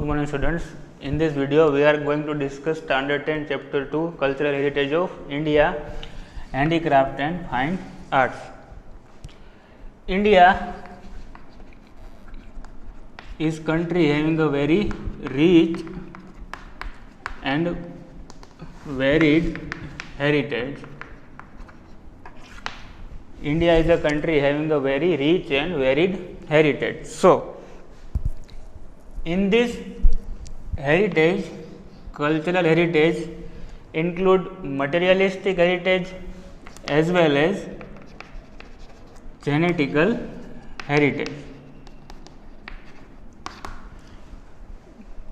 morning students. In this video we are going to discuss standard 10 chapter 2 cultural heritage of India, handicraft and fine arts. India is country having a very rich and varied heritage. India is a country having a very rich and varied heritage. So, in this heritage, cultural heritage include materialistic heritage as well as genetical heritage.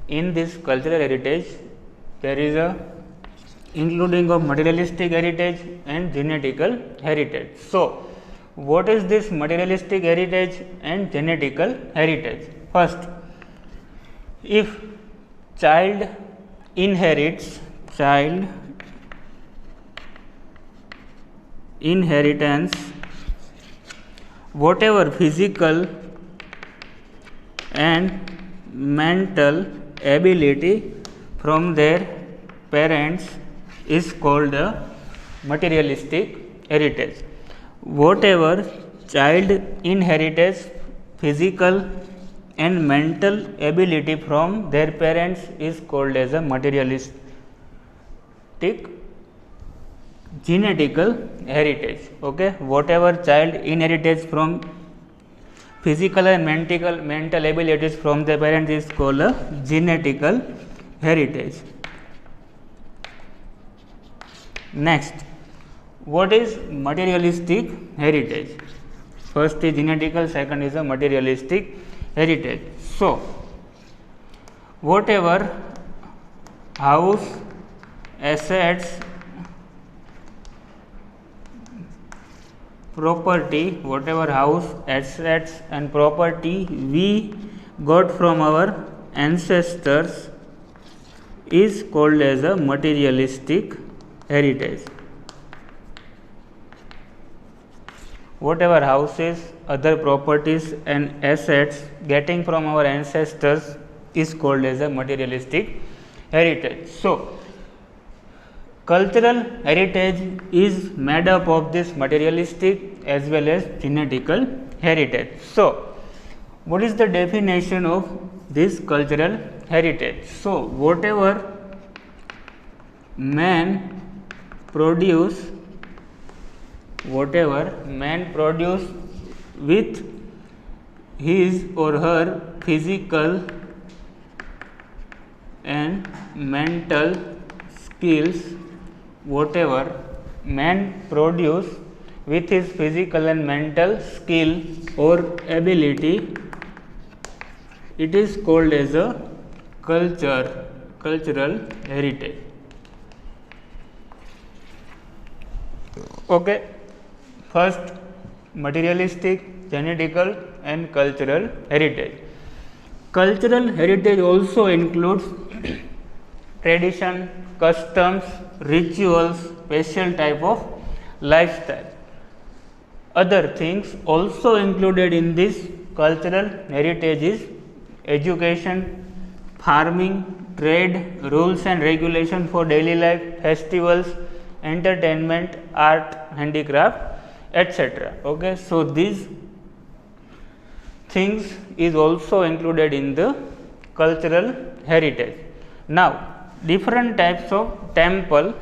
In this cultural heritage, there is a including of materialistic heritage and genetical heritage. So, what is this materialistic heritage and genetical heritage? First, if child inherits whatever physical and mental ability from their parents is called a materialistic heritage. Whatever child inherits physical and mental ability from their parents is called as a materialistic genetical heritage. Okay, whatever child inherits from physical and mental abilities from their parents is called a genetical heritage. Next, what is materialistic heritage? First is genetical, second is a materialistic heritage. So, whatever house, assets, property, whatever house, assets and property we got from our ancestors is called as a materialistic heritage. Whatever houses, other properties and assets getting from our ancestors is called as a materialistic heritage. So, cultural heritage is made up of this materialistic as well as genetical heritage. So, what is the definition of this cultural heritage? So, whatever man produce with his or her physical and mental skills, whatever man produce with his physical and mental skill or ability, it is called as a cultural heritage. Okay, first materialistic, genetical and cultural heritage. Cultural heritage also includes tradition, customs, rituals, special type of lifestyle. Other things also included in this cultural heritage is education, farming, trade, rules and regulation for daily life, festivals, entertainment, art, handicraft, etc. Okay, so these things is also included in the cultural heritage. Now, different types of temple.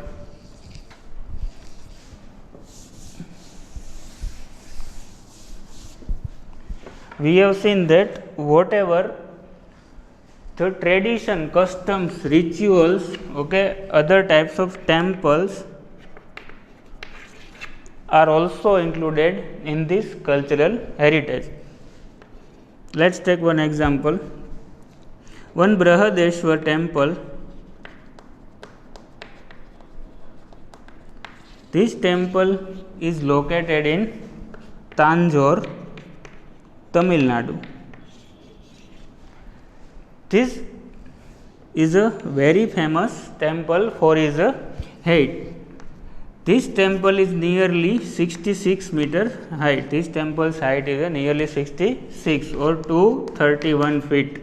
We have seen that whatever the tradition, customs, rituals, okay, other types of temples are also included in this cultural heritage. Let's take one example. One Brihadeshwar temple. This temple is located in Tanjore, Tamil Nadu. This is a very famous temple for its height. This temple is nearly 66 meter height. This temple's height is nearly 66 or 231 feet.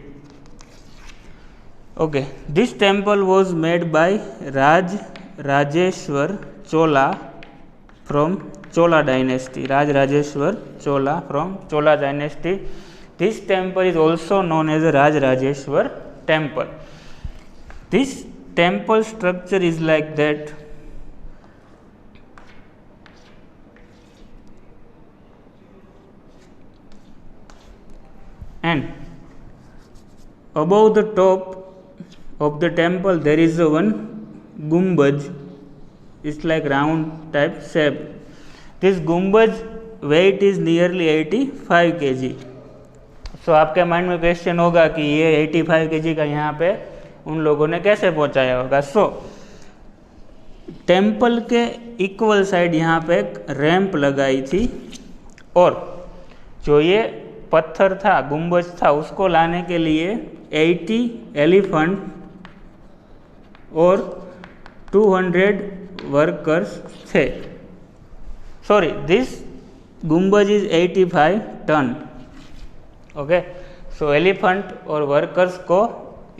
Okay, this temple was made by Rajeshwar Chola from Chola dynasty. Rajeshwar Chola from Chola dynasty. This temple is also known as a Rajeshwar temple. This temple structure is like that. And above the top of the temple there is a one gumbaj. It's like round type shape. This gumbaj weight is nearly 85 kg. सो आपके mind में question होगा कि ये 85 kg का यहाँ पे उन लोगों ने कैसे पहुँचाया होगा. सो टेम्पल के इक्वल साइड यहाँ पे एक रैंप लगाई थी और जो ये पत्थर था, गुम्बज था, उसको लाने के लिए 80 एलिफेंट और 200 वर्कर्स थे. सॉरी, दिस गुम्बज is 85 ton. Okay, so elephant और वर्कर्स को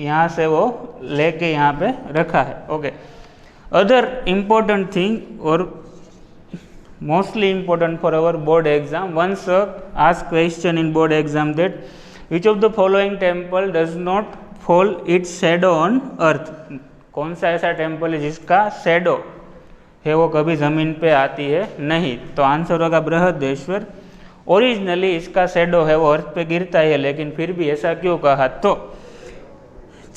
यहाँ से वो लेके यहाँ पे रखा है. ओके, अदर इम्पोर्टेंट थिंग और mostly important for our board exam, once ask question in board exam that which of the following temple does not fall its shadow on earth. कौन सा ऐसा टेम्पल है जिसका शेडो है वो कभी ज़मीन पे आती है नहीं. तो आंसर होगा बृहदेश्वर. ओरिजिनली इसका शेडो है वो अर्थ पे गिरता है, लेकिन फिर भी ऐसा क्यों कहा? तो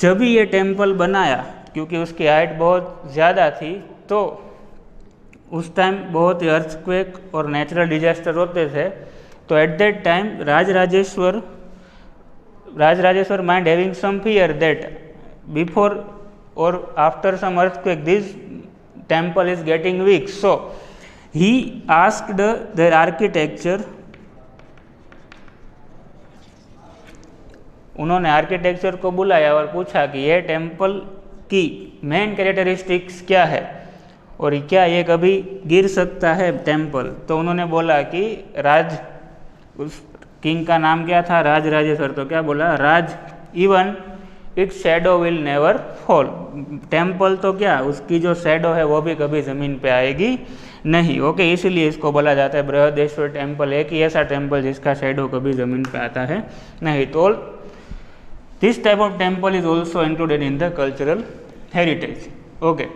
जब भी ये टेम्पल बनाया, क्योंकि उसकी हाइट बहुत ज़्यादा थी, तो उस टाइम बहुत ही अर्थक्वेक और नेचुरल डिजास्टर होते थे. तो at that time Rajarajeshwar mind having some fear that before और after some earthquake this temple is getting weak. So he asked their architecture, उन्होंने आर्किटेक्चर को बुलाया और पूछा कि ये टेम्पल की मेन कैरेक्टरिस्टिक्स क्या है और क्या ये कभी गिर सकता है टेम्पल. तो उन्होंने बोला कि उस किंग का नाम क्या था? राजराजेश्वर. तो क्या बोला? Raj even its shadow will never fall. Temple तो क्या, उसकी जो शैडो है वो भी कभी ज़मीन पे आएगी नहीं. ओके, इसीलिए इसको बोला जाता है बृहदेश्वर टेम्पल. एक ही ऐसा टेम्पल जिसका शैडो कभी ज़मीन पे आता है नहीं. तो this type of temple is also included in the cultural heritage. Okay,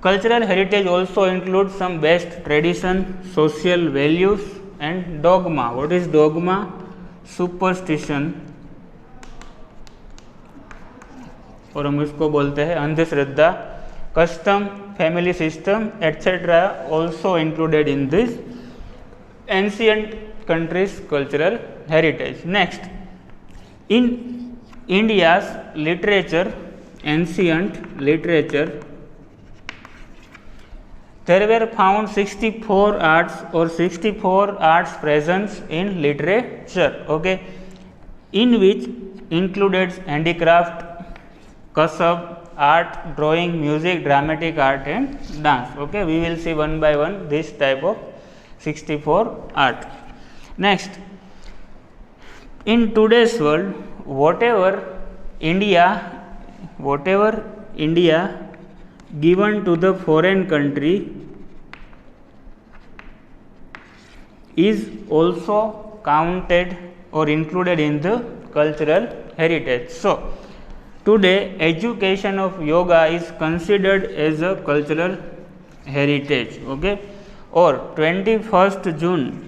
cultural heritage also includes some best tradition, social values and dogma. What is dogma? Superstition, और हम इसको बोलते हैं अंधश्रद्धा. custom, family system etc. also included in this ancient countries cultural heritage. Next, in India's literature, ancient literature, there were found 64 arts or 64 arts present in literature. Okay, in which included handicraft, kasab, art, drawing, music, dramatic art and dance. Okay, we will see one by one this type of 64 art. Next, in today's world, whatever India given to the foreign country is also counted or included in the cultural heritage. So today education of yoga is considered as a cultural heritage. Okay, or 21st June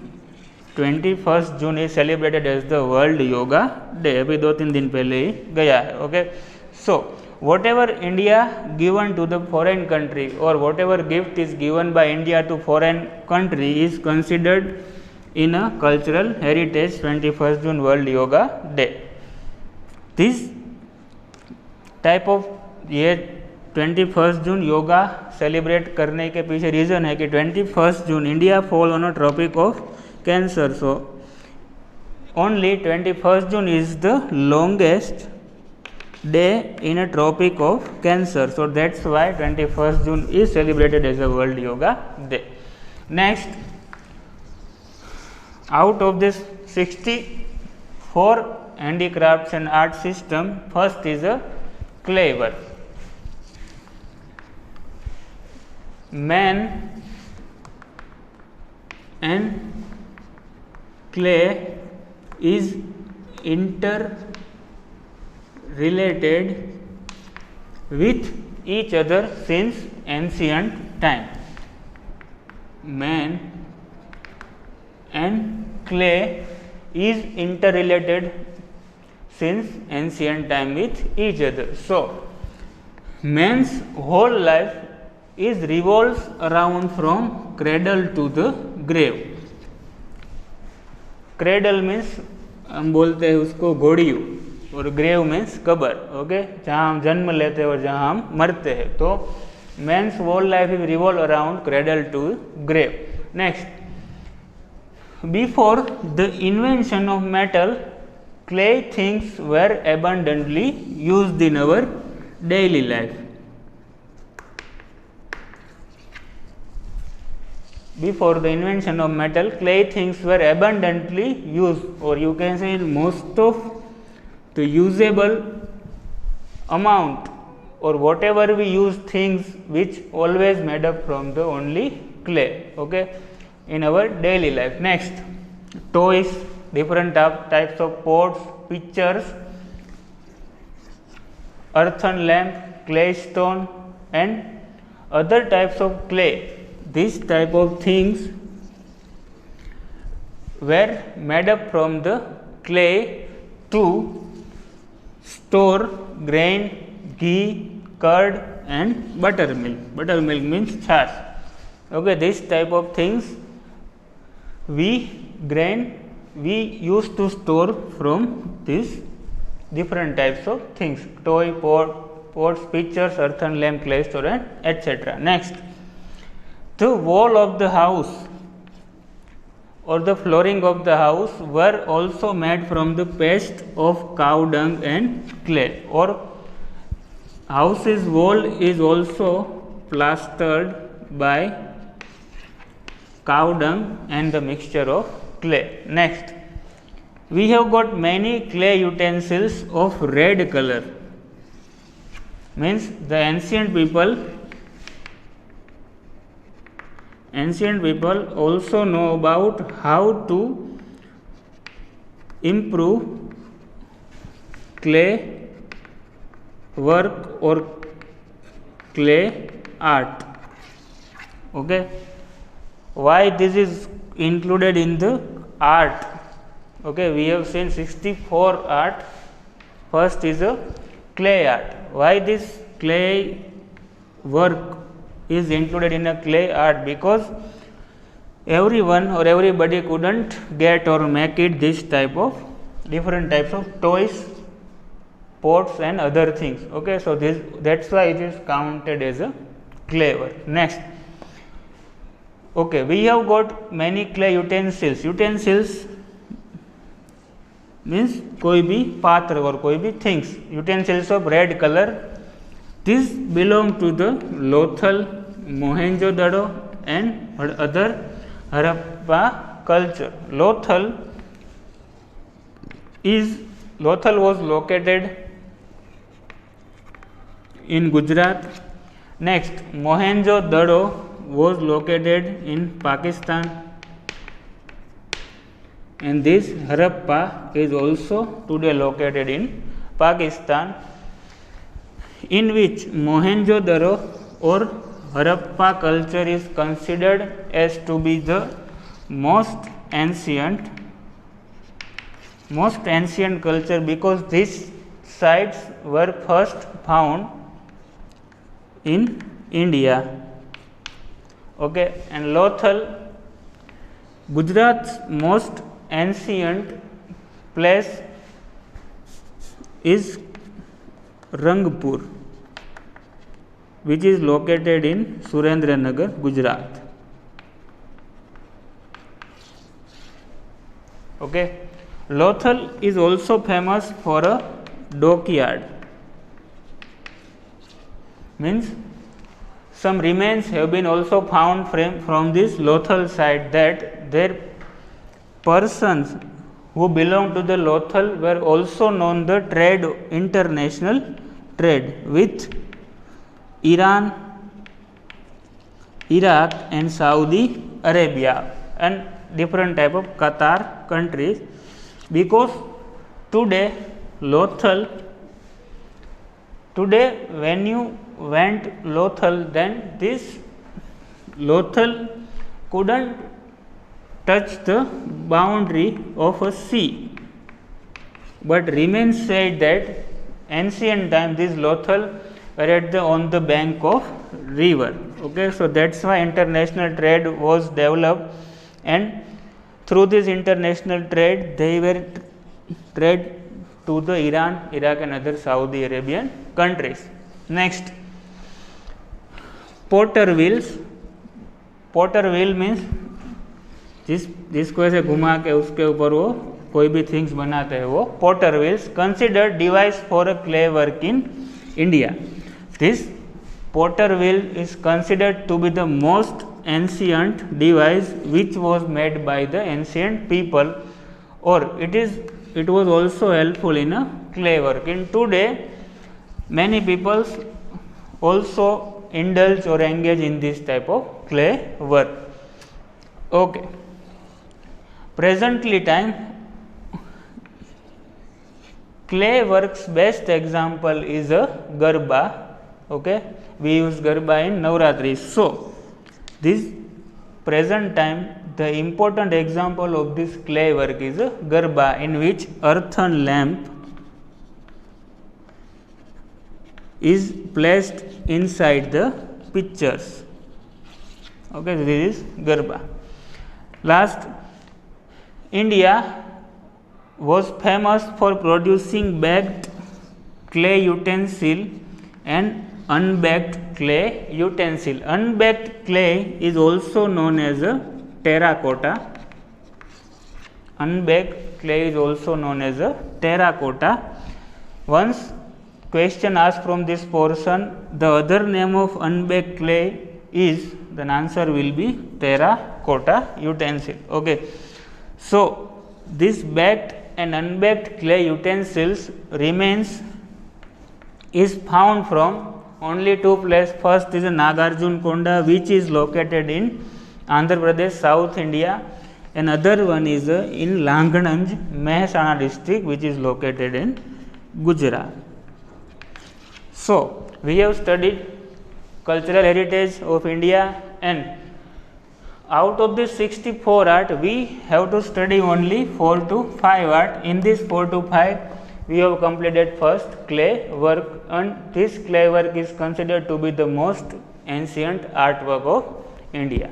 is celebrated as the World Yoga Day. अभी 2-3 दिन पहले ही गया है. Okay, so whatever India given to the foreign country or whatever gift is given by India to foreign country is considered in a cultural heritage. 21st June World Yoga Day. This type of ये 21st जून yoga celebrate करने के पीछे reason है कि 21st June India fall on a tropic of cancer. So only 21st June is the longest day in a tropic of cancer. So that's why 21st June is celebrated as a World Yoga Day. Next, out of this 64 handicrafts and art system. First is a clay work. Man and clay is interrelated with each other since ancient time. Man and clay is interrelated since ancient time with each other. So, man's whole life is revolves around from cradle to the grave. Cradle means हम बोलते हैं उसको घोड़ियों, और grave means cover. Okay, जहाँ हम जन्म लेते हैं और जहाँ हम मरते हैं. तो man's whole life is revolve around cradle to grave. Next, before the invention of metal, clay things were abundantly used in our daily life. Before the invention of metal, clay things were abundantly used, or you can say most of the usable amount, or whatever we use things which always made up from the only clay, okay, in our daily life. Next, toys, different types of pots, pitchers, earthen lamp, clay stone and other types of clay. These type of things were made up from the clay to store grain, ghee, curd and buttermilk. Buttermilk means chash. Okay, this type of things we used to store from these different types of things: toy, pots, pitchers, earthen lamp, clay stone and etc. Next, the wall of the house or the flooring of the house were also made from the paste of cow dung and clay, or house's wall is also plastered by cow dung and the mixture of clay. Next, we have got many clay utensils of red color. Means the ancient people also know about how to improve clay work or clay art. Okay, why this is included in the art? Okay, we have seen 64 art. First is a clay art. Why this clay work is included in a clay art? Because everyone or everybody couldn't get or make it this type of different types of toys, pots and other things. Okay, so that's why it is counted as a clay work. Next, okay, we have got many clay utensils. Utensils means कोई भी पात्र और कोई भी things. Utensils of red color. This belong to the Lothal, Mohenjo-daro and other Harappa culture. Lothal was located in Gujarat. Next, Mohenjo-daro was located in Pakistan, and this Harappa is also today located in Pakistan, in which Mohenjo-daro or Harappa culture is considered as to be the most ancient culture, because these sites were first found in India. Okay, and Lothal, Gujarat's most ancient place is Rangpur, which is located in Surendranagar, Gujarat. Okay, Lothal is also famous for a dockyard. Means some remains have been also found from this Lothal site, that there persons who belonged to the Lothal were also known the trade international trade with Iran, Iraq and Saudi Arabia and different type of Qatar countries, because today when you went Lothal, then this Lothal couldn't touch the boundary of a sea, but remains said that ancient time this Lothal were at on the bank of river. Okay, so that's why international trade was developed, and through this international trade they were trade to the Iran, Iraq and other Saudi Arabian countries. Next, potter wheels. Potter wheel means जिसको ऐसे घुमा के उसके ऊपर वो कोई भी things बनाते हैं, वो potter wheels considered device for a clay work in India. This potter wheel is considered to be the most ancient device which was made by the ancient people, और it was also helpful in a clay work. In today many people also indulge or engage in this type of clay work. Okay, presently time clay works best example is a Garba. Okay, we use Garba in Navratri. So this present time the important example of this clay work is a Garba, in which earthen lamp is placed inside the pictures. Okay, this is Garba. Last, India was famous for producing baked clay utensil and unbaked clay utensil. Unbaked clay is also known as a terracotta. Unbaked clay is also known as a terracotta. Once question asked from this portion, the other name of unbaked clay is, then answer will be terracotta utensil. Okay, so this baked and unbaked clay utensils remains is found from only two places. First is Nagarjun Konda, which is located in Andhra Pradesh, South India, and other one is in Langhanj, Mehsana district, which is located in Gujarat. So we have studied cultural heritage of India, and out of this 64 art we have to study only 4 to 5 art. In this 4 to 5 we have completed first clay work, and this clay work is considered to be the most ancient artwork of India.